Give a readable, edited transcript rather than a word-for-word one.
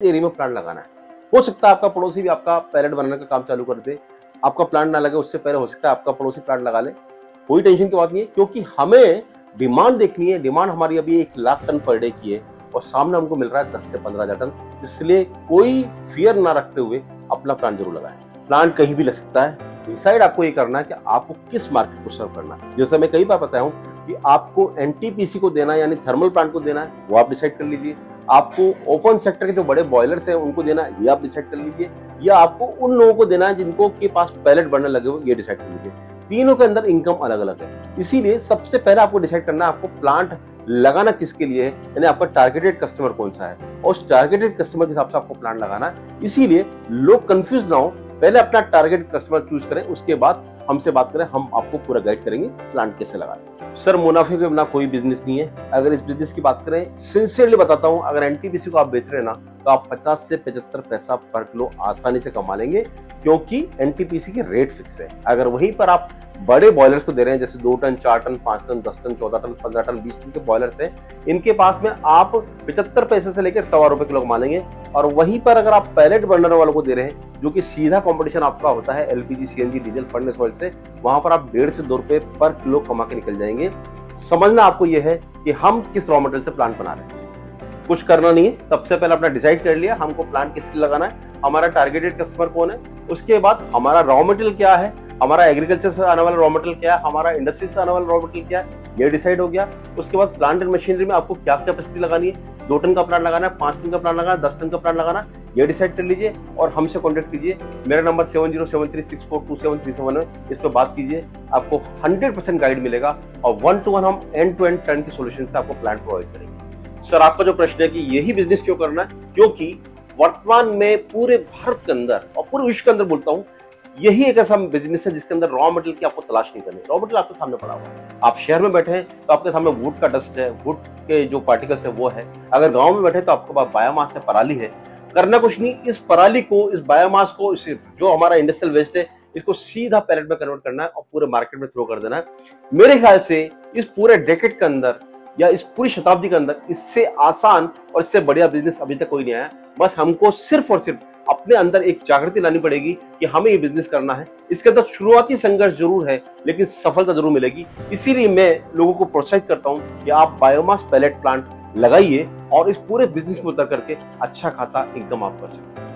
Area में plant लगाना है। हो सकता है आपका पड़ोसी भी आपका पैलेट बनाने का काम चालू कर दे, आपका प्लांट ना लगे उससे पहले हो सकता है आपका पड़ोसी प्लांट लगा ले। कोई टेंशन की बात नहीं है, क्योंकि हमें डिमांड देखनी है। डिमांड हमारी अभी 1 लाख टन पर डे की है और सामने हमको मिल रहा है 10 से 15,000 टन। इसलिए कोई फियर ना रखते हुए अपना प्लांट जरूर लगाएं। प्लांट कहीं भी लग सकता है, डिसाइड आपको ये करना है कि आपको किस मार्केट को सर्व करना है। जैसे मैं कई बार बताया हूँ कि आपको एनटीपीसी को देना है, यानी थर्मल प्लांट को देना है, वो आप डिसाइड कर लीजिए। आपको ओपन सेक्टर के जो बड़े बॉयलर्स हैं उनको देना है, ये आप डिसाइड कर लीजिए। या आपको उन लोगों को देना है जिनको के पास पैलेट बनने लगे हुए, ये डिसाइड कर लीजिए। तीनों के अंदर इनकम अलग अलग है, इसीलिए सबसे पहले आपको डिसाइड करना है आपको प्लांट लगाना किसके लिए है, यानी आपका टारगेटेड कस्टमर कौन सा है और उस टारगेटेड कस्टमर के हिसाब से आपको प्लांट लगाना है। इसीलिए लोग कंफ्यूज ना हो, पहले अपना टारगेट कस्टमर चूज करें, उसके बाद हमसे बात करें, हम आपको पूरा गाइड करेंगे प्लांट कैसे लगाना। सर, मुनाफे के बिना कोई बिजनेस नहीं है। अगर इस बिजनेस की बात करें, सिंसियरली बताता हूं, अगर एनटीपीसी को आप बेच रहे हैं ना, तो आप 50 से 75 पैसा पर किलो आसानी से कमा लेंगे, क्योंकि एनटीपीसी के रेट फिक्स है। अगर वहीं पर आप बड़े बॉयलर्स को दे रहे हैं, जैसे 2 ton, 4 ton, 5 ton, 10 ton, 14 ton, 15 ton, 20 ton के बॉयलर्स हैं, इनके पास में आप 75 पैसे से लेकर ₹1.25 किलो कमा लेंगे। और वहीं पर अगर आप पैलेट बर्नर वालों को दे रहे हैं, जो कि सीधा कंपटीशन आपका होता है LPG, CNG, diesel, furnace oil से, वहां पर आप ₹1.5 से ₹2 पर किलो कमा के निकल जाएंगे। समझना आपको यह है कि हम किस रॉ मटेरियल से प्लांट बना रहे हैं। कुछ करना नहीं है, सबसे पहले अपना डिसाइड कर लिया हमको प्लांट किस लिए लगाना है, हमारा टारगेटेड कस्टमर कौन है, उसके बाद हमारा रॉ मटेरियल क्या है, हमारा एग्रीकल्चर से आने वाला रॉ मटेरियल क्या है, हमारा इंडस्ट्री से आने वाला रॉ मटेरियल क्या है, ये डिसाइड हो गया। उसके बाद प्लांट एंड मशीनरी में आपको क्या कैपेसिटी लगानी है, 2 टन का प्लांट लगाना है, 5 टन का प्लांट लगाना है, 10 टन का प्लांट लगाना है, ये डिसाइड कर लीजिए और हमसे कॉन्टेक्ट कीजिए। मेरा नंबर 7073642737 है, इस पर बात कीजिए, आपको 100% गाइड मिलेगा और 1 to 1 हम एंड टू एंड टर्न की सोल्यूशन से आपको प्लांट प्रोवाइड करेंगे। सर, आपका जो प्रश्न है कि यही बिजनेस क्यों करना है, क्योंकि वर्तमान में पूरे भारत के अंदर और पूरे विश्व के अंदर बोलता हूं, यही एक ऐसा बिजनेस है जिसके अंदर रॉ मटेरियल की आपको तलाश नहीं करनी। रॉ मटेरियल आपके सामने पड़ा हुआ है। आप शहर में बैठे हैं तो आपके सामने वुड का डस्ट है, वुड के जो पार्टिकल्स है वो है। अगर गांव में बैठे तो आपके पास बायोमास है, पराली है। करना कुछ नहीं, इस पराली को, इस बायोमास को, इस जो हमारा इंडस्ट्रियल वेस्ट है, इसको सीधा पैलेट में कन्वर्ट करना है और पूरे मार्केट में थ्रो कर देना है। मेरे ख्याल से इस पूरे डेकेड के अंदर या इस पूरी शताब्दी के अंदर इससे आसान और इससे बढ़िया बिजनेस अभी तक कोई नहीं आया। बस हमको सिर्फ और सिर्फ अपने अंदर एक जागृति लानी पड़ेगी कि हमें ये बिजनेस करना है। इसके अंदर शुरुआती संघर्ष जरूर है, लेकिन सफलता जरूर मिलेगी। इसीलिए मैं लोगों को प्रोत्साहित करता हूं कि आप बायोमास पैलेट प्लांट लगाइए और इस पूरे बिजनेस में उतर करके अच्छा खासा इनकम आप कर सकते हैं।